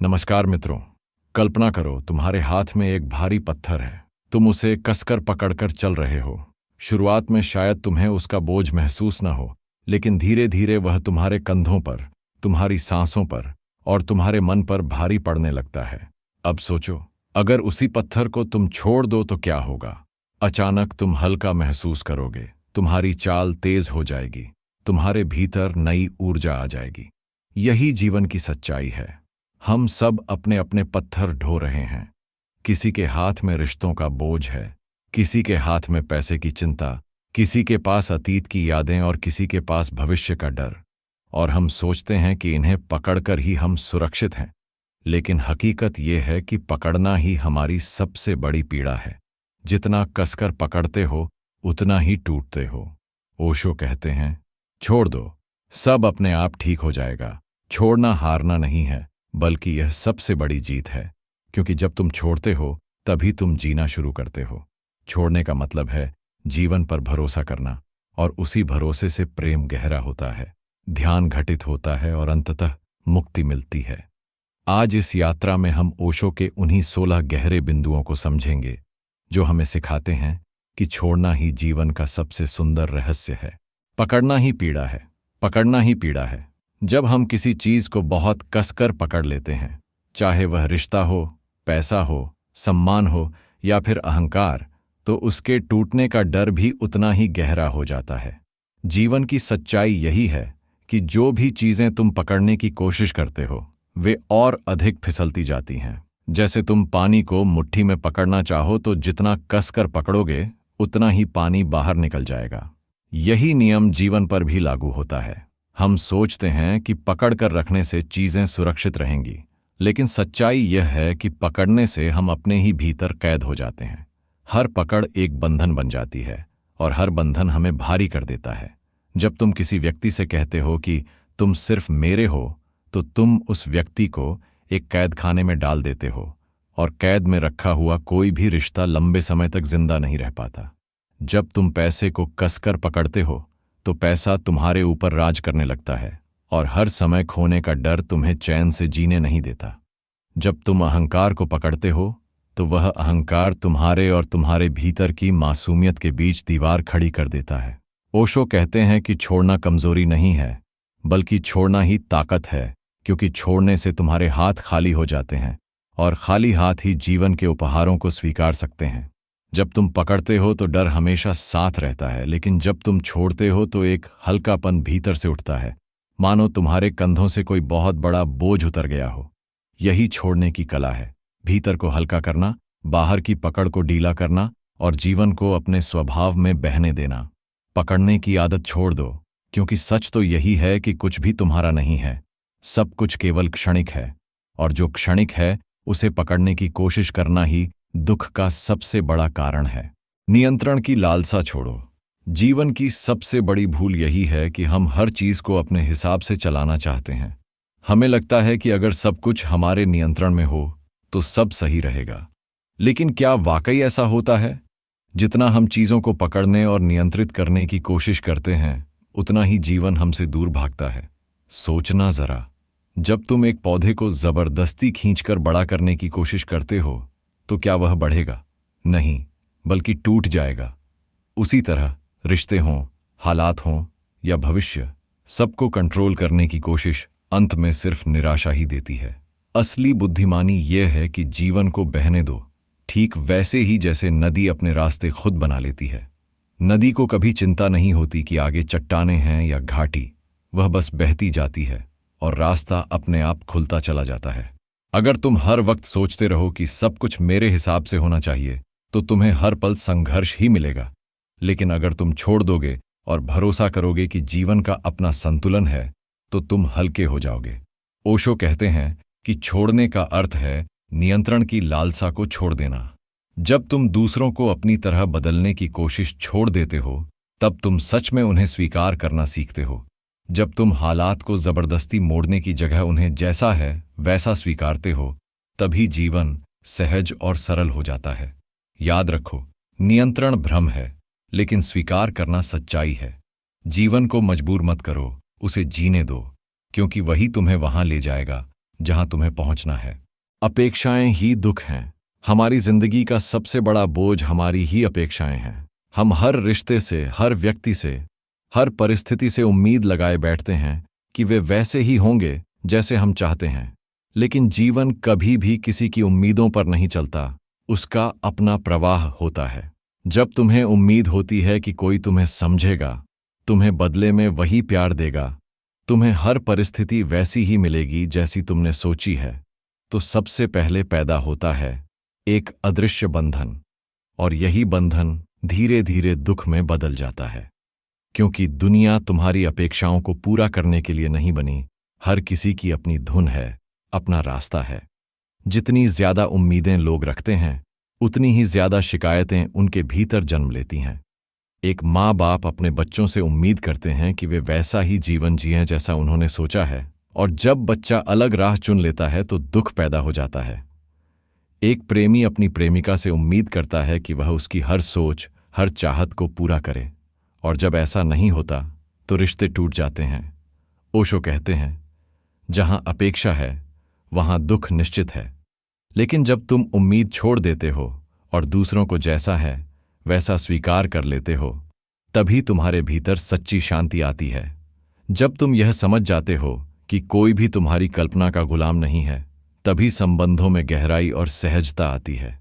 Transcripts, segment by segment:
नमस्कार मित्रों। कल्पना करो तुम्हारे हाथ में एक भारी पत्थर है। तुम उसे कसकर पकड़कर चल रहे हो। शुरुआत में शायद तुम्हें उसका बोझ महसूस न हो, लेकिन धीरे धीरे वह तुम्हारे कंधों पर, तुम्हारी सांसों पर और तुम्हारे मन पर भारी पड़ने लगता है। अब सोचो, अगर उसी पत्थर को तुम छोड़ दो तो क्या होगा। अचानक तुम हल्का महसूस करोगे, तुम्हारी चाल तेज हो जाएगी, तुम्हारे भीतर नई ऊर्जा आ जाएगी। यही जीवन की सच्चाई है। हम सब अपने अपने पत्थर ढो रहे हैं। किसी के हाथ में रिश्तों का बोझ है, किसी के हाथ में पैसे की चिंता, किसी के पास अतीत की यादें और किसी के पास भविष्य का डर। और हम सोचते हैं कि इन्हें पकड़कर ही हम सुरक्षित हैं। लेकिन हकीकत यह है कि पकड़ना ही हमारी सबसे बड़ी पीड़ा है। जितना कसकर पकड़ते हो उतना ही टूटते हो। ओशो कहते हैं, छोड़ दो, सब अपने आप ठीक हो जाएगा। छोड़ना हारना नहीं है, बल्कि यह सबसे बड़ी जीत है। क्योंकि जब तुम छोड़ते हो तभी तुम जीना शुरू करते हो। छोड़ने का मतलब है जीवन पर भरोसा करना, और उसी भरोसे से प्रेम गहरा होता है, ध्यान घटित होता है और अंततः मुक्ति मिलती है। आज इस यात्रा में हम ओशो के उन्हीं 16 गहरे बिंदुओं को समझेंगे जो हमें सिखाते हैं कि छोड़ना ही जीवन का सबसे सुंदर रहस्य है। पकड़ना ही पीड़ा है, पकड़ना ही पीड़ा है। जब हम किसी चीज को बहुत कसकर पकड़ लेते हैं, चाहे वह रिश्ता हो, पैसा हो, सम्मान हो या फिर अहंकार, तो उसके टूटने का डर भी उतना ही गहरा हो जाता है। जीवन की सच्चाई यही है कि जो भी चीजें तुम पकड़ने की कोशिश करते हो वे और अधिक फिसलती जाती हैं। जैसे तुम पानी को मुट्ठी में पकड़ना चाहो तो जितना कसकर पकड़ोगे उतना ही पानी बाहर निकल जाएगा। यही नियम जीवन पर भी लागू होता है। हम सोचते हैं कि पकड़कर रखने से चीजें सुरक्षित रहेंगी, लेकिन सच्चाई यह है कि पकड़ने से हम अपने ही भीतर कैद हो जाते हैं। हर पकड़ एक बंधन बन जाती है और हर बंधन हमें भारी कर देता है। जब तुम किसी व्यक्ति से कहते हो कि तुम सिर्फ मेरे हो, तो तुम उस व्यक्ति को एक कैद खाने में डाल देते हो, और कैद में रखा हुआ कोई भी रिश्ता लंबे समय तक जिंदा नहीं रह पाता। जब तुम पैसे को कसकर पकड़ते हो तो पैसा तुम्हारे ऊपर राज करने लगता है और हर समय खोने का डर तुम्हें चैन से जीने नहीं देता। जब तुम अहंकार को पकड़ते हो तो वह अहंकार तुम्हारे और तुम्हारे भीतर की मासूमियत के बीच दीवार खड़ी कर देता है। ओशो कहते हैं कि छोड़ना कमजोरी नहीं है, बल्कि छोड़ना ही ताकत है, क्योंकि छोड़ने से तुम्हारे हाथ खाली हो जाते हैं और खाली हाथ ही जीवन के उपहारों को स्वीकार सकते हैं। जब तुम पकड़ते हो तो डर हमेशा साथ रहता है, लेकिन जब तुम छोड़ते हो तो एक हल्कापन भीतर से उठता है, मानो तुम्हारे कंधों से कोई बहुत बड़ा बोझ उतर गया हो। यही छोड़ने की कला है, भीतर को हल्का करना, बाहर की पकड़ को ढीला करना और जीवन को अपने स्वभाव में बहने देना। पकड़ने की आदत छोड़ दो, क्योंकि सच तो यही है कि कुछ भी तुम्हारा नहीं है। सब कुछ केवल क्षणिक है, और जो क्षणिक है उसे पकड़ने की कोशिश करना ही दुख का सबसे बड़ा कारण है। नियंत्रण की लालसा छोड़ो। जीवन की सबसे बड़ी भूल यही है कि हम हर चीज को अपने हिसाब से चलाना चाहते हैं। हमें लगता है कि अगर सब कुछ हमारे नियंत्रण में हो तो सब सही रहेगा। लेकिन क्या वाकई ऐसा होता है? जितना हम चीजों को पकड़ने और नियंत्रित करने की कोशिश करते हैं, उतना ही जीवन हमसे दूर भागता है। सोचना जरा, जब तुम एक पौधे को जबरदस्ती खींचकर बड़ा करने की कोशिश करते हो तो क्या वह बढ़ेगा? नहीं, बल्कि टूट जाएगा। उसी तरह रिश्ते हों, हालात हों या भविष्य, सबको कंट्रोल करने की कोशिश अंत में सिर्फ निराशा ही देती है। असली बुद्धिमानी यह है कि जीवन को बहने दो, ठीक वैसे ही जैसे नदी अपने रास्ते खुद बना लेती है। नदी को कभी चिंता नहीं होती कि आगे चट्टानें हैं या घाटी, वह बस बहती जाती है और रास्ता अपने आप खुलता चला जाता है। अगर तुम हर वक्त सोचते रहो कि सब कुछ मेरे हिसाब से होना चाहिए, तो तुम्हें हर पल संघर्ष ही मिलेगा। लेकिन अगर तुम छोड़ दोगे और भरोसा करोगे कि जीवन का अपना संतुलन है, तो तुम हल्के हो जाओगे। ओशो कहते हैं कि छोड़ने का अर्थ है नियंत्रण की लालसा को छोड़ देना। जब तुम दूसरों को अपनी तरह बदलने की कोशिश छोड़ देते हो, तब तुम सच में उन्हें स्वीकार करना सीखते हो। जब तुम हालात को जबरदस्ती मोड़ने की जगह उन्हें जैसा है वैसा स्वीकारते हो, तभी जीवन सहज और सरल हो जाता है। याद रखो, नियंत्रण भ्रम है, लेकिन स्वीकार करना सच्चाई है। जीवन को मजबूर मत करो, उसे जीने दो, क्योंकि वही तुम्हें वहां ले जाएगा जहां तुम्हें पहुंचना है। अपेक्षाएं ही दुख हैं। हमारी जिंदगी का सबसे बड़ा बोझ हमारी ही अपेक्षाएं हैं। हम हर रिश्ते से, हर व्यक्ति से, हर परिस्थिति से उम्मीद लगाए बैठते हैं कि वे वैसे ही होंगे जैसे हम चाहते हैं। लेकिन जीवन कभी भी किसी की उम्मीदों पर नहीं चलता, उसका अपना प्रवाह होता है। जब तुम्हें उम्मीद होती है कि कोई तुम्हें समझेगा, तुम्हें बदले में वही प्यार देगा, तुम्हें हर परिस्थिति वैसी ही मिलेगी जैसी तुमने सोची है, तो सबसे पहले पैदा होता है एक अदृश्य बंधन। और यही बंधन धीरे धीरे दुख में बदल जाता है। क्योंकि दुनिया तुम्हारी अपेक्षाओं को पूरा करने के लिए नहीं बनी। हर किसी की अपनी धुन है, अपना रास्ता है। जितनी ज्यादा उम्मीदें लोग रखते हैं, उतनी ही ज्यादा शिकायतें उनके भीतर जन्म लेती हैं। एक माँ बाप अपने बच्चों से उम्मीद करते हैं कि वे वैसा ही जीवन जिएं जैसा उन्होंने सोचा है, और जब बच्चा अलग राह चुन लेता है तो दुख पैदा हो जाता है। एक प्रेमी अपनी प्रेमिका से उम्मीद करता है कि वह उसकी हर सोच, हर चाहत को पूरा करे, और जब ऐसा नहीं होता तो रिश्ते टूट जाते हैं। ओशो कहते हैं, जहां अपेक्षा है वहां दुख निश्चित है। लेकिन जब तुम उम्मीद छोड़ देते हो और दूसरों को जैसा है वैसा स्वीकार कर लेते हो, तभी तुम्हारे भीतर सच्ची शांति आती है। जब तुम यह समझ जाते हो कि कोई भी तुम्हारी कल्पना का गुलाम नहीं है, तभी संबंधों में गहराई और सहजता आती है।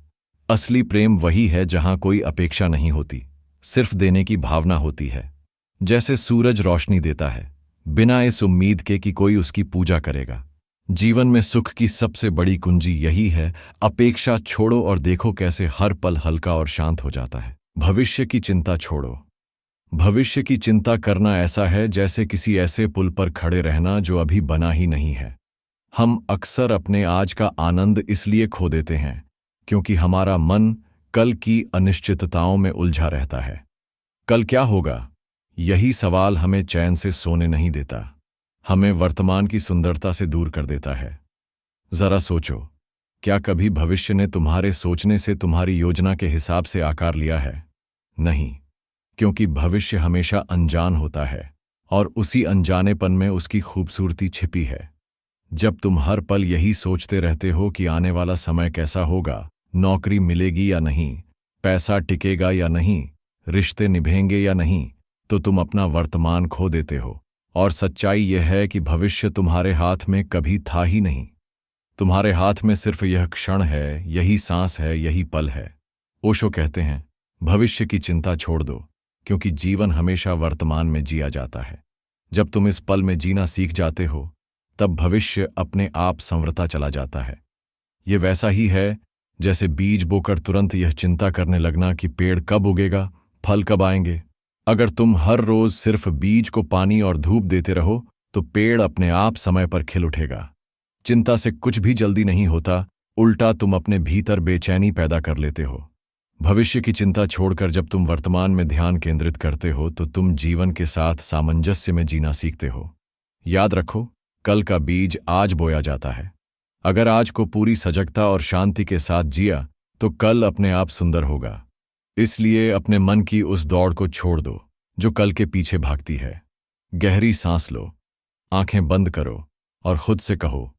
असली प्रेम वही है जहां कोई अपेक्षा नहीं होती, सिर्फ देने की भावना होती है। जैसे सूरज रोशनी देता है, बिना इस उम्मीद के कि कोई उसकी पूजा करेगा। जीवन में सुख की सबसे बड़ी कुंजी यही है, अपेक्षा छोड़ो और देखो कैसे हर पल हल्का और शांत हो जाता है। भविष्य की चिंता छोड़ो। भविष्य की चिंता करना ऐसा है जैसे किसी ऐसे पुल पर खड़े रहना जो अभी बना ही नहीं है। हम अक्सर अपने आज का आनंद इसलिए खो देते हैं क्योंकि हमारा मन कल की अनिश्चितताओं में उलझा रहता है। कल क्या होगा, यही सवाल हमें चैन से सोने नहीं देता, हमें वर्तमान की सुंदरता से दूर कर देता है। जरा सोचो, क्या कभी भविष्य ने तुम्हारे सोचने से तुम्हारी योजना के हिसाब से आकार लिया है? नहीं, क्योंकि भविष्य हमेशा अनजान होता है और उसी अनजानेपन में उसकी खूबसूरती छिपी है। जब तुम हर पल यही सोचते रहते हो कि आने वाला समय कैसा होगा, नौकरी मिलेगी या नहीं, पैसा टिकेगा या नहीं, रिश्ते निभेंगे या नहीं, तो तुम अपना वर्तमान खो देते हो। और सच्चाई यह है कि भविष्य तुम्हारे हाथ में कभी था ही नहीं। तुम्हारे हाथ में सिर्फ यह क्षण है, यही सांस है, यही पल है। ओशो कहते हैं, भविष्य की चिंता छोड़ दो, क्योंकि जीवन हमेशा वर्तमान में जिया जाता है। जब तुम इस पल में जीना सीख जाते हो, तब भविष्य अपने आप संवरता चला जाता है। ये वैसा ही है जैसे बीज बोकर तुरंत यह चिंता करने लगना कि पेड़ कब उगेगा, फल कब आएंगे। अगर तुम हर रोज सिर्फ बीज को पानी और धूप देते रहो तो पेड़ अपने आप समय पर खिल उठेगा। चिंता से कुछ भी जल्दी नहीं होता, उल्टा तुम अपने भीतर बेचैनी पैदा कर लेते हो। भविष्य की चिंता छोड़कर जब तुम वर्तमान में ध्यान केंद्रित करते हो तो तुम जीवन के साथ सामंजस्य में जीना सीखते हो। याद रखो, कल का बीज आज बोया जाता है। अगर आज को पूरी सजगता और शांति के साथ जिया तो कल अपने आप सुंदर होगा। इसलिए अपने मन की उस दौड़ को छोड़ दो जो कल के पीछे भागती है। गहरी सांस लो, आंखें बंद करो और खुद से कहो,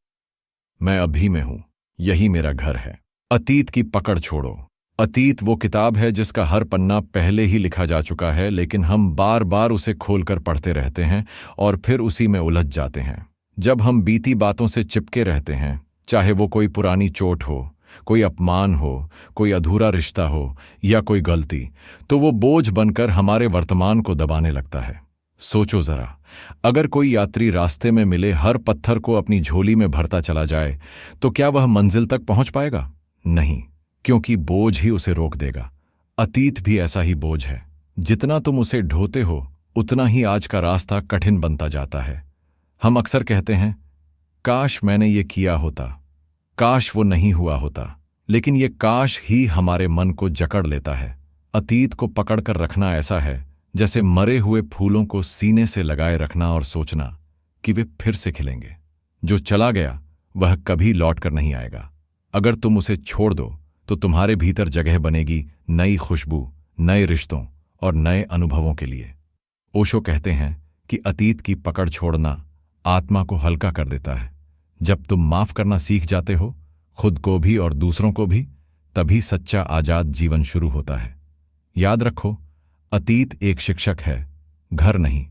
मैं अभी में हूं, यही मेरा घर है। अतीत की पकड़ छोड़ो। अतीत वो किताब है जिसका हर पन्ना पहले ही लिखा जा चुका है, लेकिन हम बार बार उसे खोलकर पढ़ते रहते हैं और फिर उसी में उलझ जाते हैं। जब हम बीती बातों से चिपके रहते हैं, चाहे वो कोई पुरानी चोट हो, कोई अपमान हो, कोई अधूरा रिश्ता हो या कोई गलती, तो वो बोझ बनकर हमारे वर्तमान को दबाने लगता है। सोचो जरा, अगर कोई यात्री रास्ते में मिले हर पत्थर को अपनी झोली में भरता चला जाए तो क्या वह मंजिल तक पहुंच पाएगा? नहीं, क्योंकि बोझ ही उसे रोक देगा। अतीत भी ऐसा ही बोझ है। जितना तुम उसे ढोते हो उतना ही आज का रास्ता कठिन बनता जाता है। हम अक्सर कहते हैं, काश मैंने ये किया होता, काश वो नहीं हुआ होता, लेकिन ये काश ही हमारे मन को जकड़ लेता है। अतीत को पकड़कर रखना ऐसा है जैसे मरे हुए फूलों को सीने से लगाए रखना और सोचना कि वे फिर से खिलेंगे। जो चला गया वह कभी लौट कर नहीं आएगा। अगर तुम उसे छोड़ दो तो तुम्हारे भीतर जगह बनेगी नई खुशबू, नए रिश्तों और नए अनुभवों के लिए। ओशो कहते हैं कि अतीत की पकड़ छोड़ना आत्मा को हल्का कर देता है, जब तुम माफ करना सीख जाते हो, खुद को भी और दूसरों को भी, तभी सच्चा आजाद जीवन शुरू होता है। याद रखो, अतीत एक शिक्षक है, घर नहीं।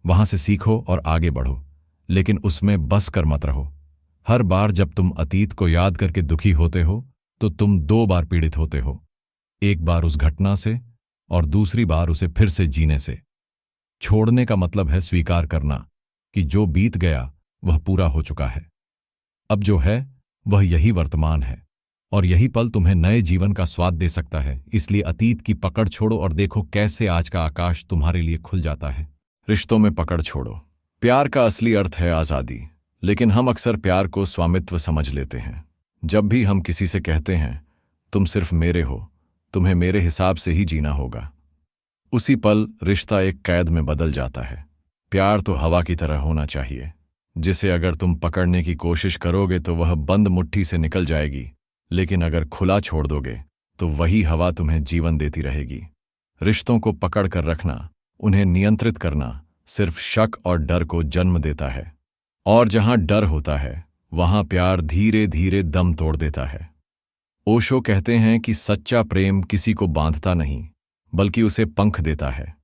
वहां से सीखो और आगे बढ़ो, लेकिन उसमें बस कर मत रहो। हर बार जब तुम अतीत को याद करके दुखी होते हो, तो तुम 2 बार पीड़ित होते हो। एक बार उस घटना से और दूसरी बार उसे फिर से जीने से। छोड़ने का मतलब है स्वीकार करना कि जो बीत गया वह पूरा हो चुका है। अब जो है वह यही वर्तमान है, और यही पल तुम्हें नए जीवन का स्वाद दे सकता है। इसलिए अतीत की पकड़ छोड़ो और देखो कैसे आज का आकाश तुम्हारे लिए खुल जाता है। रिश्तों में पकड़ छोड़ो। प्यार का असली अर्थ है आज़ादी, लेकिन हम अक्सर प्यार को स्वामित्व समझ लेते हैं। जब भी हम किसी से कहते हैं तुम सिर्फ मेरे हो, तुम्हें मेरे हिसाब से ही जीना होगा, उसी पल रिश्ता एक कैद में बदल जाता है। प्यार तो हवा की तरह होना चाहिए, जिसे अगर तुम पकड़ने की कोशिश करोगे तो वह बंद मुट्ठी से निकल जाएगी, लेकिन अगर खुला छोड़ दोगे तो वही हवा तुम्हें जीवन देती रहेगी। रिश्तों को पकड़ कर रखना, उन्हें नियंत्रित करना सिर्फ शक और डर को जन्म देता है, और जहां डर होता है वहां प्यार धीरे धीरे दम तोड़ देता है। ओशो कहते हैं कि सच्चा प्रेम किसी को बांधता नहीं, बल्कि उसे पंख देता है।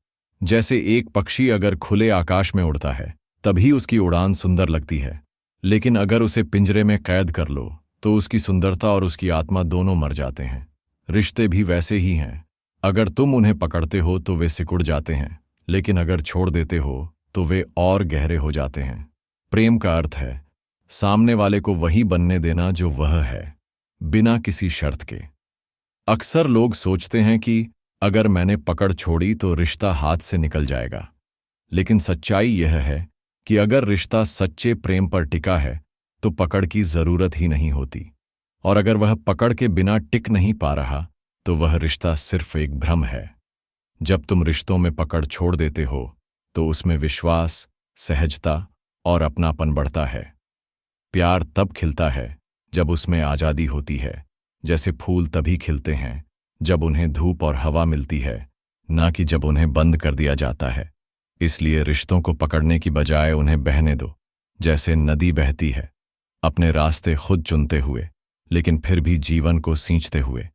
जैसे एक पक्षी अगर खुले आकाश में उड़ता है तभी उसकी उड़ान सुंदर लगती है, लेकिन अगर उसे पिंजरे में कैद कर लो तो उसकी सुंदरता और उसकी आत्मा दोनों मर जाते हैं। रिश्ते भी वैसे ही हैं, अगर तुम उन्हें पकड़ते हो तो वे सिकुड़ जाते हैं, लेकिन अगर छोड़ देते हो तो वे और गहरे हो जाते हैं। प्रेम का अर्थ है सामने वाले को वही बनने देना जो वह है, बिना किसी शर्त के। अक्सर लोग सोचते हैं कि अगर मैंने पकड़ छोड़ी तो रिश्ता हाथ से निकल जाएगा, लेकिन सच्चाई यह है कि अगर रिश्ता सच्चे प्रेम पर टिका है तो पकड़ की जरूरत ही नहीं होती, और अगर वह पकड़ के बिना टिक नहीं पा रहा तो वह रिश्ता सिर्फ एक भ्रम है। जब तुम रिश्तों में पकड़ छोड़ देते हो तो उसमें विश्वास, सहजता और अपनापन बढ़ता है। प्यार तब खिलता है जब उसमें आज़ादी होती है। जैसे फूल तभी खिलते हैं जब उन्हें धूप और हवा मिलती है, ना कि जब उन्हें बंद कर दिया जाता है। इसलिए रिश्तों को पकड़ने की बजाय उन्हें बहने दो, जैसे नदी बहती है, अपने रास्ते खुद चुनते हुए, लेकिन फिर भी जीवन को सींचते हुए।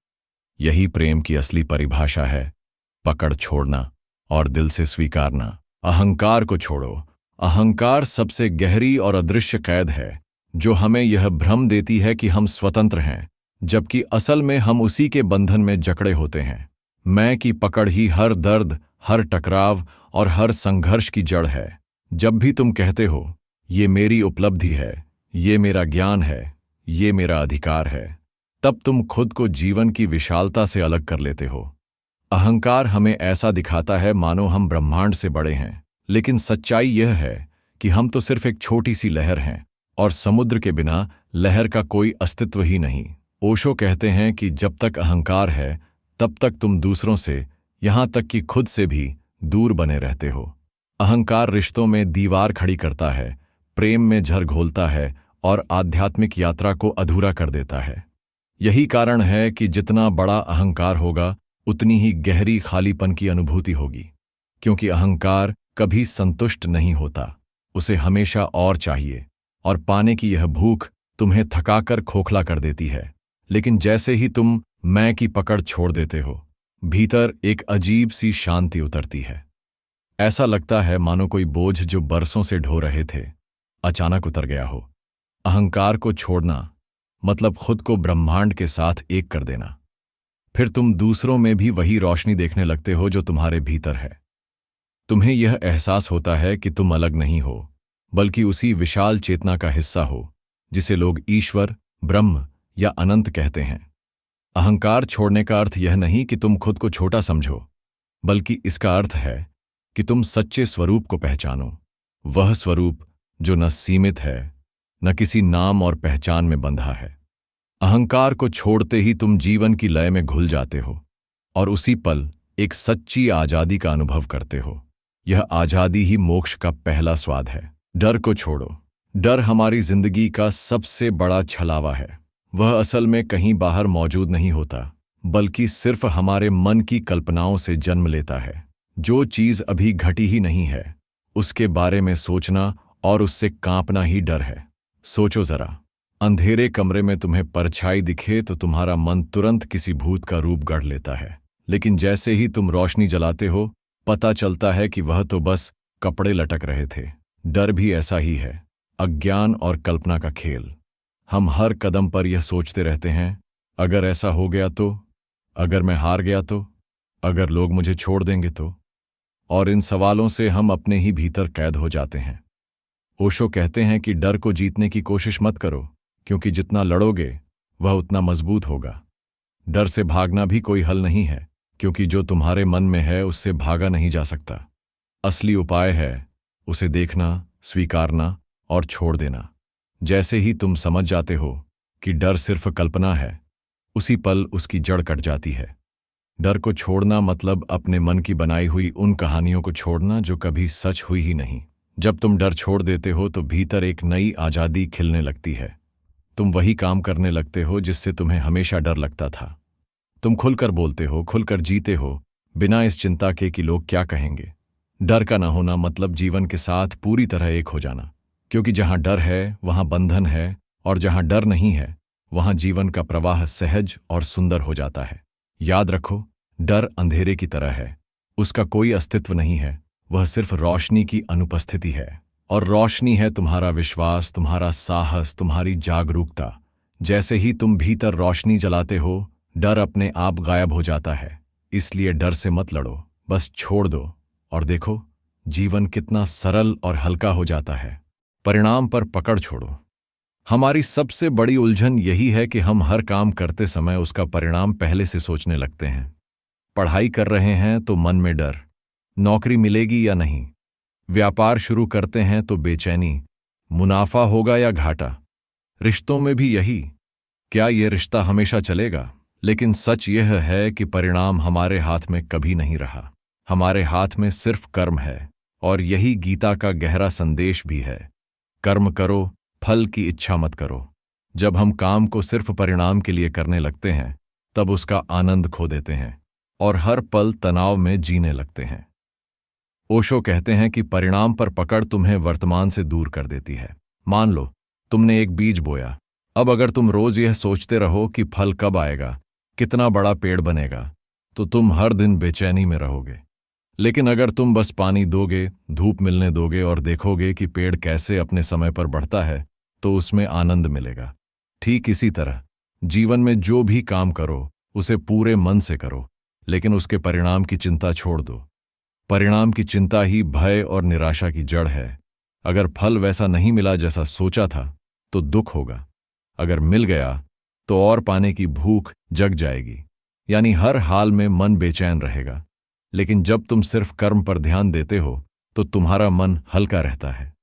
यही प्रेम की असली परिभाषा है, पकड़ छोड़ना और दिल से स्वीकारना। अहंकार को छोड़ो। अहंकार सबसे गहरी और अदृश्य कैद है, जो हमें यह भ्रम देती है कि हम स्वतंत्र हैं, जबकि असल में हम उसी के बंधन में जकड़े होते हैं। मैं की पकड़ ही हर दर्द, हर टकराव और हर संघर्ष की जड़ है। जब भी तुम कहते हो ये मेरी उपलब्धि है, ये मेरा ज्ञान है, ये मेरा अधिकार है, तब तुम खुद को जीवन की विशालता से अलग कर लेते हो। अहंकार हमें ऐसा दिखाता है मानो हम ब्रह्मांड से बड़े हैं, लेकिन सच्चाई यह है कि हम तो सिर्फ एक छोटी सी लहर हैं, और समुद्र के बिना लहर का कोई अस्तित्व ही नहीं। ओशो कहते हैं कि जब तक अहंकार है तब तक तुम दूसरों से, यहां तक कि खुद से भी दूर बने रहते हो। अहंकार रिश्तों में दीवार खड़ी करता है, प्रेम में झर घोलता है और आध्यात्मिक यात्रा को अधूरा कर देता है। यही कारण है कि जितना बड़ा अहंकार होगा उतनी ही गहरी खालीपन की अनुभूति होगी, क्योंकि अहंकार कभी संतुष्ट नहीं होता, उसे हमेशा और चाहिए, और पाने की यह भूख तुम्हें थकाकर खोखला कर देती है। लेकिन जैसे ही तुम मैं की पकड़ छोड़ देते हो, भीतर एक अजीब सी शांति उतरती है। ऐसा लगता है मानो कोई बोझ जो बरसों से ढो रहे थे अचानक उतर गया हो। अहंकार को छोड़ना मतलब खुद को ब्रह्मांड के साथ एक कर देना। फिर तुम दूसरों में भी वही रोशनी देखने लगते हो जो तुम्हारे भीतर है। तुम्हें यह एहसास होता है कि तुम अलग नहीं हो, बल्कि उसी विशाल चेतना का हिस्सा हो जिसे लोग ईश्वर, ब्रह्म या अनंत कहते हैं। अहंकार छोड़ने का अर्थ यह नहीं कि तुम खुद को छोटा समझो, बल्कि इसका अर्थ है कि तुम सच्चे स्वरूप को पहचानो, वह स्वरूप जो न सीमित है, न किसी नाम और पहचान में बंधा है। अहंकार को छोड़ते ही तुम जीवन की लय में घुल जाते हो और उसी पल एक सच्ची आजादी का अनुभव करते हो। यह आजादी ही मोक्ष का पहला स्वाद है। डर को छोड़ो। डर हमारी जिंदगी का सबसे बड़ा छलावा है। वह असल में कहीं बाहर मौजूद नहीं होता, बल्कि सिर्फ हमारे मन की कल्पनाओं से जन्म लेता है। जो चीज अभी घटी ही नहीं है, उसके बारे में सोचना और उससे कांपना ही डर है। सोचो जरा, अंधेरे कमरे में तुम्हें परछाई दिखे तो तुम्हारा मन तुरंत किसी भूत का रूप गढ़ लेता है, लेकिन जैसे ही तुम रोशनी जलाते हो, पता चलता है कि वह तो बस कपड़े लटक रहे थे। डर भी ऐसा ही है, अज्ञान और कल्पना का खेल। हम हर कदम पर यह सोचते रहते हैं, अगर ऐसा हो गया तो, अगर मैं हार गया तो, अगर लोग मुझे छोड़ देंगे तो। और इन सवालों से हम अपने ही भीतर कैद हो जाते हैं। ओशो कहते हैं कि डर को जीतने की कोशिश मत करो, क्योंकि जितना लड़ोगे वह उतना मजबूत होगा। डर से भागना भी कोई हल नहीं है, क्योंकि जो तुम्हारे मन में है उससे भागा नहीं जा सकता। असली उपाय है उसे देखना, स्वीकारना और छोड़ देना। जैसे ही तुम समझ जाते हो कि डर सिर्फ कल्पना है, उसी पल उसकी जड़ कट जाती है। डर को छोड़ना मतलब अपने मन की बनाई हुई उन कहानियों को छोड़ना जो कभी सच हुई ही नहीं। जब तुम डर छोड़ देते हो तो भीतर एक नई आज़ादी खिलने लगती है। तुम वही काम करने लगते हो जिससे तुम्हें हमेशा डर लगता था। तुम खुलकर बोलते हो, खुलकर जीते हो, बिना इस चिंता के कि लोग क्या कहेंगे। डर का ना होना मतलब जीवन के साथ पूरी तरह एक हो जाना, क्योंकि जहां डर है वहां बंधन है, और जहां डर नहीं है वहां जीवन का प्रवाह सहज और सुंदर हो जाता है। याद रखो, डर अंधेरे की तरह है, उसका कोई अस्तित्व नहीं है, वह सिर्फ रोशनी की अनुपस्थिति है। और रोशनी है तुम्हारा विश्वास, तुम्हारा साहस, तुम्हारी जागरूकता। जैसे ही तुम भीतर रोशनी जलाते हो, डर अपने आप गायब हो जाता है। इसलिए डर से मत लड़ो, बस छोड़ दो और देखो जीवन कितना सरल और हल्का हो जाता है। परिणाम पर पकड़ छोड़ो। हमारी सबसे बड़ी उलझन यही है कि हम हर काम करते समय उसका परिणाम पहले से सोचने लगते हैं। पढ़ाई कर रहे हैं तो मन में डर, नौकरी मिलेगी या नहीं। व्यापार शुरू करते हैं तो बेचैनी, मुनाफा होगा या घाटा। रिश्तों में भी यही, क्या ये रिश्ता हमेशा चलेगा। लेकिन सच यह है कि परिणाम हमारे हाथ में कभी नहीं रहा। हमारे हाथ में सिर्फ कर्म है, और यही गीता का गहरा संदेश भी है। कर्म करो, फल की इच्छा मत करो। जब हम काम को सिर्फ परिणाम के लिए करने लगते हैं, तब उसका आनंद खो देते हैं और हर पल तनाव में जीने लगते हैं। ओशो कहते हैं कि परिणाम पर पकड़ तुम्हें वर्तमान से दूर कर देती है। मान लो तुमने एक बीज बोया। अब अगर तुम रोज यह सोचते रहो कि फल कब आएगा, कितना बड़ा पेड़ बनेगा, तो तुम हर दिन बेचैनी में रहोगे। लेकिन अगर तुम बस पानी दोगे, धूप मिलने दोगे और देखोगे कि पेड़ कैसे अपने समय पर बढ़ता है, तो उसमें आनंद मिलेगा। ठीक इसी तरह जीवन में जो भी काम करो उसे पूरे मन से करो, लेकिन उसके परिणाम की चिंता छोड़ दो। परिणाम की चिंता ही भय और निराशा की जड़ है। अगर फल वैसा नहीं मिला जैसा सोचा था तो दुख होगा, अगर मिल गया तो और पाने की भूख जग जाएगी। यानी हर हाल में मन बेचैन रहेगा। लेकिन जब तुम सिर्फ कर्म पर ध्यान देते हो तो तुम्हारा मन हल्का रहता है।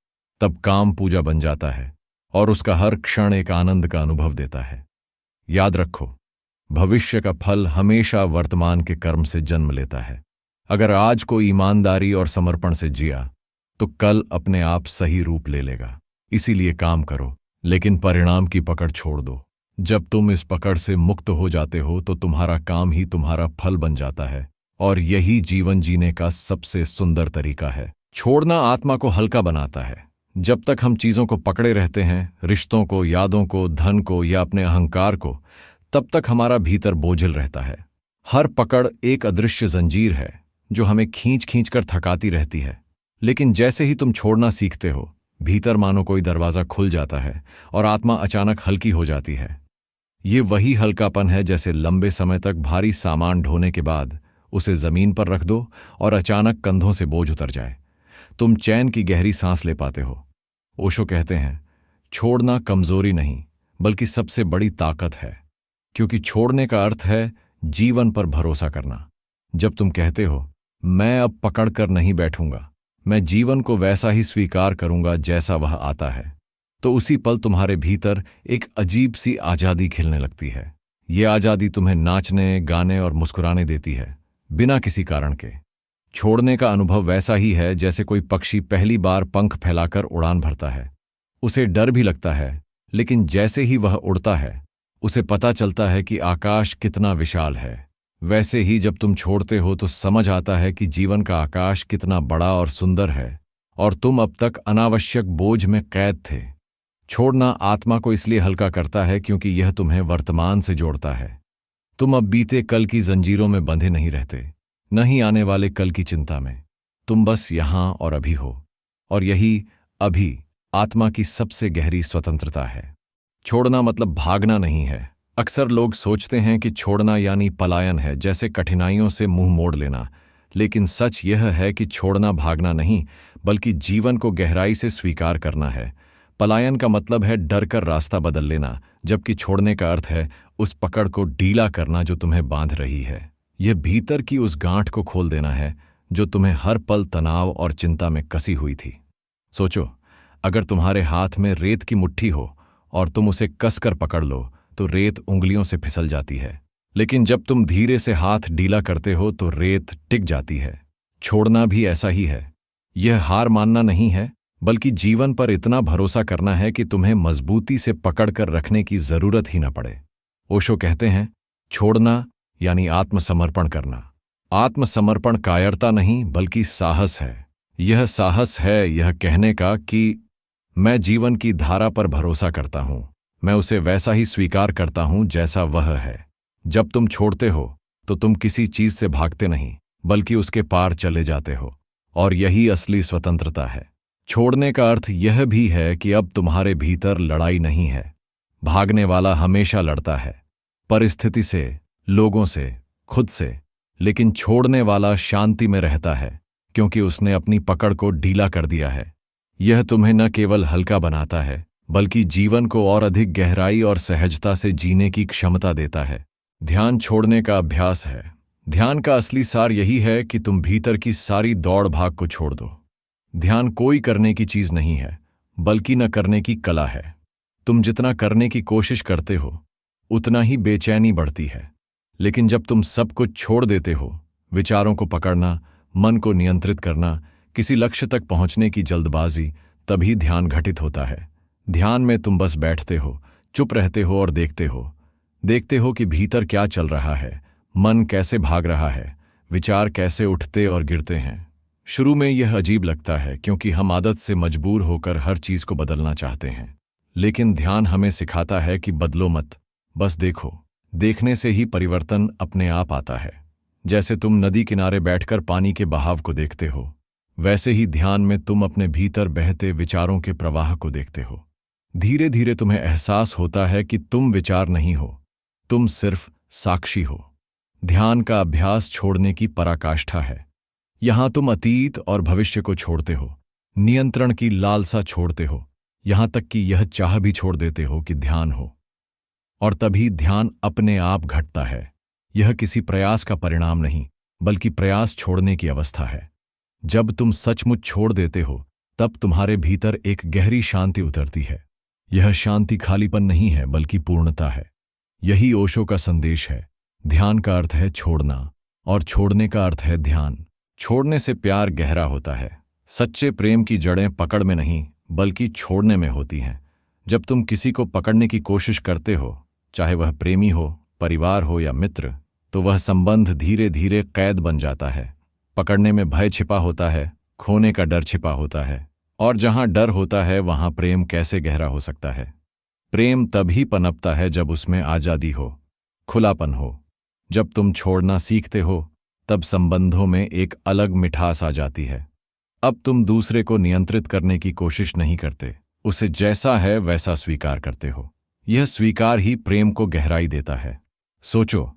तब काम पूजा बन जाता है और उसका हर क्षण एक आनंद का अनुभव देता है। याद रखो, भविष्य का फल हमेशा वर्तमान के कर्म से जन्म लेता है। अगर आज को ईमानदारी और समर्पण से जिया तो कल अपने आप सही रूप ले लेगा। इसीलिए काम करो, लेकिन परिणाम की पकड़ छोड़ दो। जब तुम इस पकड़ से मुक्त हो जाते हो तो तुम्हारा काम ही तुम्हारा फल बन जाता है, और यही जीवन जीने का सबसे सुंदर तरीका है। छोड़ना आत्मा को हल्का बनाता है। जब तक हम चीजों को पकड़े रहते हैं, रिश्तों को, यादों को, धन को या अपने अहंकार को, तब तक हमारा भीतर बोझिल रहता है। हर पकड़ एक अदृश्य जंजीर है जो हमें खींच खींच कर थकाती रहती है। लेकिन जैसे ही तुम छोड़ना सीखते हो, भीतर मानो कोई दरवाजा खुल जाता है और आत्मा अचानक हल्की हो जाती है। ये वही हल्कापन है जैसे लंबे समय तक भारी सामान ढोने के बाद उसे जमीन पर रख दो और अचानक कंधों से बोझ उतर जाए। तुम चैन की गहरी सांस ले पाते हो। ओशो कहते हैं, छोड़ना कमजोरी नहीं बल्कि सबसे बड़ी ताकत है, क्योंकि छोड़ने का अर्थ है जीवन पर भरोसा करना। जब तुम कहते हो, मैं अब पकड़ कर नहीं बैठूंगा, मैं जीवन को वैसा ही स्वीकार करूंगा जैसा वह आता है, तो उसी पल तुम्हारे भीतर एक अजीब सी आज़ादी खिलने लगती है। ये आज़ादी तुम्हें नाचने, गाने और मुस्कुराने देती है, बिना किसी कारण के। छोड़ने का अनुभव वैसा ही है जैसे कोई पक्षी पहली बार पंख फैलाकर उड़ान भरता है। उसे डर भी लगता है, लेकिन जैसे ही वह उड़ता है उसे पता चलता है कि आकाश कितना विशाल है। वैसे ही जब तुम छोड़ते हो तो समझ आता है कि जीवन का आकाश कितना बड़ा और सुंदर है, और तुम अब तक अनावश्यक बोझ में कैद थे। छोड़ना आत्मा को इसलिए हल्का करता है क्योंकि यह तुम्हें वर्तमान से जोड़ता है। तुम अब बीते कल की जंजीरों में बंधे नहीं रहते, न ही आने वाले कल की चिंता में। तुम बस यहां और अभी हो, और यही अभी आत्मा की सबसे गहरी स्वतंत्रता है। छोड़ना मतलब भागना नहीं है। अक्सर लोग सोचते हैं कि छोड़ना यानी पलायन है, जैसे कठिनाइयों से मुंह मोड़ लेना। लेकिन सच यह है कि छोड़ना भागना नहीं, बल्कि जीवन को गहराई से स्वीकार करना है। पलायन का मतलब है डर कर रास्ता बदल लेना, जबकि छोड़ने का अर्थ है उस पकड़ को ढीला करना जो तुम्हें बांध रही है। यह भीतर की उस गांठ को खोल देना है जो तुम्हें हर पल तनाव और चिंता में कसी हुई थी। सोचो, अगर तुम्हारे हाथ में रेत की मुट्ठी हो और तुम उसे कसकर पकड़ लो तो रेत उंगलियों से फिसल जाती है, लेकिन जब तुम धीरे से हाथ ढीला करते हो तो रेत टिक जाती है। छोड़ना भी ऐसा ही है। यह हार मानना नहीं है, बल्कि जीवन पर इतना भरोसा करना है कि तुम्हें मजबूती से पकड़कर रखने की जरूरत ही न पड़े। ओशो कहते हैं, छोड़ना यानी आत्मसमर्पण करना। आत्मसमर्पण कायरता नहीं, बल्कि साहस है। यह साहस है यह कहने का कि मैं जीवन की धारा पर भरोसा करता हूं, मैं उसे वैसा ही स्वीकार करता हूं जैसा वह है। जब तुम छोड़ते हो तो तुम किसी चीज से भागते नहीं, बल्कि उसके पार चले जाते हो, और यही असली स्वतंत्रता है। छोड़ने का अर्थ यह भी है कि अब तुम्हारे भीतर लड़ाई नहीं है। भागने वाला हमेशा लड़ता है, परिस्थिति से, लोगों से, खुद से। लेकिन छोड़ने वाला शांति में रहता है, क्योंकि उसने अपनी पकड़ को ढीला कर दिया है। यह तुम्हें न केवल हल्का बनाता है, बल्कि जीवन को और अधिक गहराई और सहजता से जीने की क्षमता देता है। ध्यान छोड़ने का अभ्यास है। ध्यान का असली सार यही है कि तुम भीतर की सारी दौड़ भाग को छोड़ दो। ध्यान कोई करने की चीज नहीं है, बल्कि न करने की कला है। तुम जितना करने की कोशिश करते हो, उतना ही बेचैनी बढ़ती है। लेकिन जब तुम सब कुछ छोड़ देते हो, विचारों को पकड़ना, मन को नियंत्रित करना, किसी लक्ष्य तक पहुंचने की जल्दबाजी, तभी ध्यान घटित होता है। ध्यान में तुम बस बैठते हो, चुप रहते हो और देखते हो कि भीतर क्या चल रहा है, मन कैसे भाग रहा है, विचार कैसे उठते और गिरते हैं। शुरू में यह अजीब लगता है, क्योंकि हम आदत से मजबूर होकर हर चीज को बदलना चाहते हैं। लेकिन ध्यान हमें सिखाता है कि बदलो मत, बस देखो। देखने से ही परिवर्तन अपने आप आता है। जैसे तुम नदी किनारे बैठकर पानी के बहाव को देखते हो, वैसे ही ध्यान में तुम अपने भीतर बहते विचारों के प्रवाह को देखते हो। धीरे धीरे तुम्हें एहसास होता है कि तुम विचार नहीं हो, तुम सिर्फ साक्षी हो। ध्यान का अभ्यास छोड़ने की पराकाष्ठा है। यहां तुम अतीत और भविष्य को छोड़ते हो, नियंत्रण की लालसा छोड़ते हो, यहां तक कि यह चाह भी छोड़ देते हो कि ध्यान हो। और तभी ध्यान अपने आप घटता है। यह किसी प्रयास का परिणाम नहीं, बल्कि प्रयास छोड़ने की अवस्था है। जब तुम सचमुच छोड़ देते हो, तब तुम्हारे भीतर एक गहरी शांति उतरती है। यह शांति खालीपन नहीं है, बल्कि पूर्णता है। यही ओशो का संदेश है। ध्यान का अर्थ है छोड़ना, और छोड़ने का अर्थ है ध्यान। छोड़ने से प्यार गहरा होता है। सच्चे प्रेम की जड़ें पकड़ में नहीं, बल्कि छोड़ने में होती हैं। जब तुम किसी को पकड़ने की कोशिश करते हो, चाहे वह प्रेमी हो, परिवार हो या मित्र, तो वह संबंध धीरे धीरे कैद बन जाता है। पकड़ने में भय छिपा होता है, खोने का डर छिपा होता है, और जहां डर होता है वहां प्रेम कैसे गहरा हो सकता है। प्रेम तभी पनपता है जब उसमें आजादी हो, खुलापन हो। जब तुम छोड़ना सीखते हो, तब संबंधों में एक अलग मिठास आ जाती है। अब तुम दूसरे को नियंत्रित करने की कोशिश नहीं करते, उसे जैसा है वैसा स्वीकार करते हो। यह स्वीकार ही प्रेम को गहराई देता है। सोचो,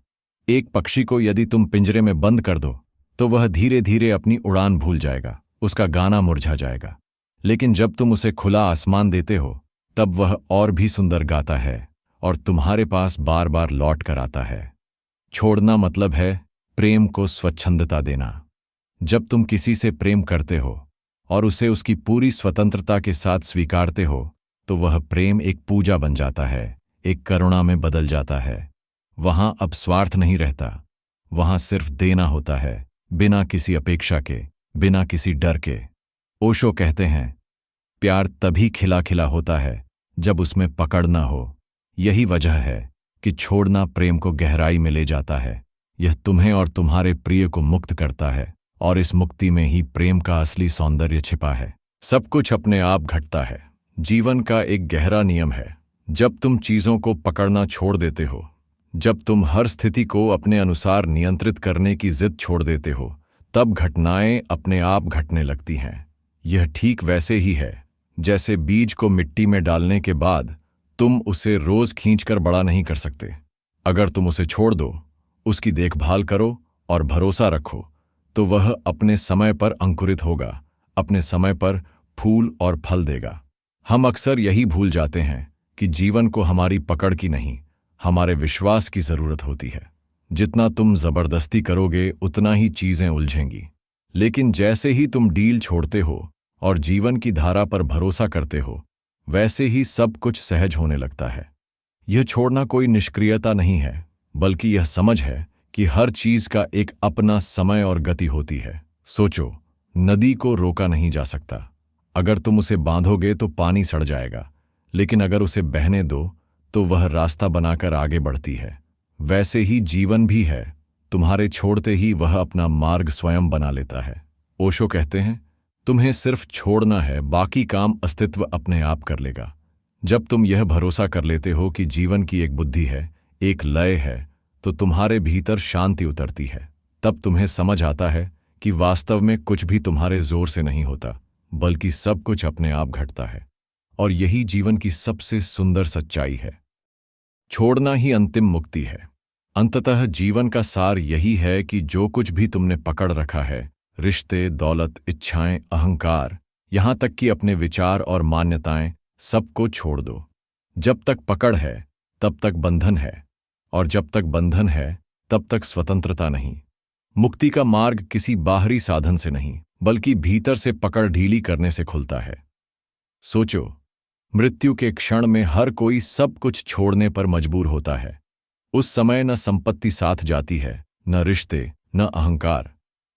एक पक्षी को यदि तुम पिंजरे में बंद कर दो, तो वह धीरे धीरे अपनी उड़ान भूल जाएगा, उसका गाना मुरझा जाएगा। लेकिन जब तुम उसे खुला आसमान देते हो, तब वह और भी सुंदर गाता है और तुम्हारे पास बार बार लौट कर आता है। छोड़ना मतलब है प्रेम को स्वच्छंदता देना। जब तुम किसी से प्रेम करते हो और उसे उसकी पूरी स्वतंत्रता के साथ स्वीकारते हो, तो वह प्रेम एक पूजा बन जाता है, एक करुणा में बदल जाता है। वहां अब स्वार्थ नहीं रहता, वहां सिर्फ देना होता है, बिना किसी अपेक्षा के, बिना किसी डर के। ओशो कहते हैं, प्यार तभी खिला खिला होता है जब उसमें पकड़ ना हो। यही वजह है कि छोड़ना प्रेम को गहराई में ले जाता है। यह तुम्हें और तुम्हारे प्रिय को मुक्त करता है, और इस मुक्ति में ही प्रेम का असली सौंदर्य छिपा है। सब कुछ अपने आप घटता है। जीवन का एक गहरा नियम है। जब तुम चीजों को पकड़ना छोड़ देते हो, जब तुम हर स्थिति को अपने अनुसार नियंत्रित करने की जिद छोड़ देते हो, तब घटनाएं अपने आप घटने लगती हैं। यह ठीक वैसे ही है जैसे बीज को मिट्टी में डालने के बाद तुम उसे रोज खींचकर बड़ा नहीं कर सकते। अगर तुम उसे छोड़ दो, उसकी देखभाल करो और भरोसा रखो, तो वह अपने समय पर अंकुरित होगा, अपने समय पर फूल और फल देगा। हम अक्सर यही भूल जाते हैं कि जीवन को हमारी पकड़ की नहीं, हमारे विश्वास की जरूरत होती है। जितना तुम जबरदस्ती करोगे उतना ही चीजें उलझेंगी। लेकिन जैसे ही तुम डील छोड़ते हो और जीवन की धारा पर भरोसा करते हो, वैसे ही सब कुछ सहज होने लगता है। यह छोड़ना कोई निष्क्रियता नहीं है, बल्कि यह समझ है कि हर चीज का एक अपना समय और गति होती है। सोचो, नदी को रोका नहीं जा सकता। अगर तुम उसे बांधोगे तो पानी सड़ जाएगा, लेकिन अगर उसे बहने दो तो वह रास्ता बनाकर आगे बढ़ती है। वैसे ही जीवन भी है, तुम्हारे छोड़ते ही वह अपना मार्ग स्वयं बना लेता है। ओशो कहते हैं, तुम्हें सिर्फ छोड़ना है, बाकी काम अस्तित्व अपने आप कर लेगा। जब तुम यह भरोसा कर लेते हो कि जीवन की एक बुद्धि है, एक लय है, तो तुम्हारे भीतर शांति उतरती है। तब तुम्हें समझ आता है कि वास्तव में कुछ भी तुम्हारे जोर से नहीं होता, बल्कि सब कुछ अपने आप घटता है। और यही जीवन की सबसे सुंदर सच्चाई है। छोड़ना ही अंतिम मुक्ति है। अंततः जीवन का सार यही है कि जो कुछ भी तुमने पकड़ रखा है, रिश्ते, दौलत, इच्छाएं, अहंकार, यहां तक कि अपने विचार और मान्यताएं, सबको छोड़ दो। जब तक पकड़ है तब तक बंधन है, और जब तक बंधन है तब तक स्वतंत्रता नहीं। मुक्ति का मार्ग किसी बाहरी साधन से नहीं, बल्कि भीतर से पकड़ ढीली करने से खुलता है। सोचो, मृत्यु के क्षण में हर कोई सब कुछ छोड़ने पर मजबूर होता है। उस समय न संपत्ति साथ जाती है, न रिश्ते, न अहंकार।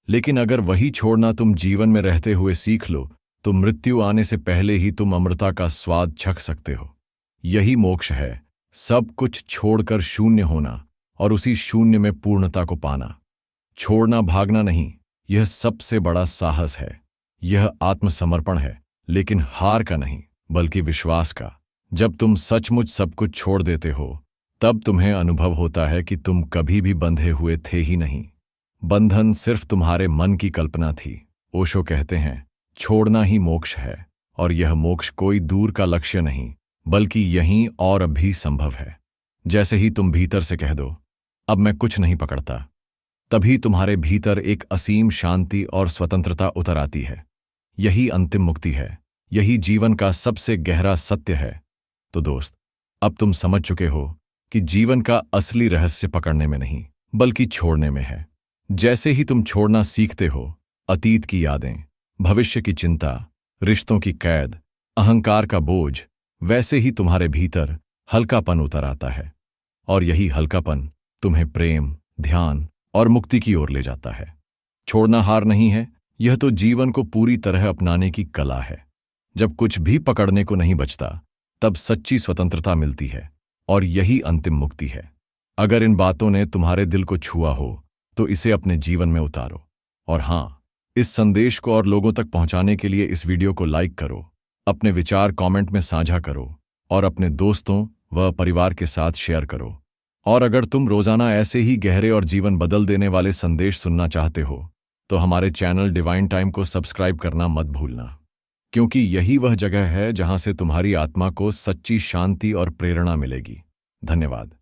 लेकिन अगर वही छोड़ना तुम जीवन में रहते हुए सीख लो, तो मृत्यु आने से पहले ही तुम अमृता का स्वाद चख सकते हो। यही मोक्ष है, सब कुछ छोड़कर शून्य होना और उसी शून्य में पूर्णता को पाना। छोड़ना भागना नहीं, यह सबसे बड़ा साहस है। यह आत्मसमर्पण है, लेकिन हार का नहीं, बल्कि विश्वास का। जब तुम सचमुच सब कुछ छोड़ देते हो, तब तुम्हें अनुभव होता है कि तुम कभी भी बंधे हुए थे ही नहीं। बंधन सिर्फ तुम्हारे मन की कल्पना थी। ओशो कहते हैं, छोड़ना ही मोक्ष है, और यह मोक्ष कोई दूर का लक्ष्य नहीं, बल्कि यहीं और अभी संभव है। जैसे ही तुम भीतर से कह दो, अब मैं कुछ नहीं पकड़ता, तभी तुम्हारे भीतर एक असीम शांति और स्वतंत्रता उतर आती है। यही अंतिम मुक्ति है, यही जीवन का सबसे गहरा सत्य है। तो दोस्त, अब तुम समझ चुके हो कि जीवन का असली रहस्य पकड़ने में नहीं, बल्कि छोड़ने में है। जैसे ही तुम छोड़ना सीखते हो, अतीत की यादें, भविष्य की चिंता, रिश्तों की कैद, अहंकार का बोझ, वैसे ही तुम्हारे भीतर हल्कापन उतर आता है। और यही हल्कापन तुम्हें प्रेम, ध्यान और मुक्ति की ओर ले जाता है। छोड़ना हार नहीं है, यह तो जीवन को पूरी तरह अपनाने की कला है। जब कुछ भी पकड़ने को नहीं बचता, तब सच्ची स्वतंत्रता मिलती है, और यही अंतिम मुक्ति है। अगर इन बातों ने तुम्हारे दिल को छुआ हो, तो इसे अपने जीवन में उतारो। और हाँ, इस संदेश को और लोगों तक पहुंचाने के लिए इस वीडियो को लाइक करो, अपने विचार कमेंट में साझा करो, और अपने दोस्तों व परिवार के साथ शेयर करो। और अगर तुम रोजाना ऐसे ही गहरे और जीवन बदल देने वाले संदेश सुनना चाहते हो, तो हमारे चैनल डिवाइन टाइम को सब्सक्राइब करना मत भूलना, क्योंकि यही वह जगह है जहां से तुम्हारी आत्मा को सच्ची शांति और प्रेरणा मिलेगी। धन्यवाद।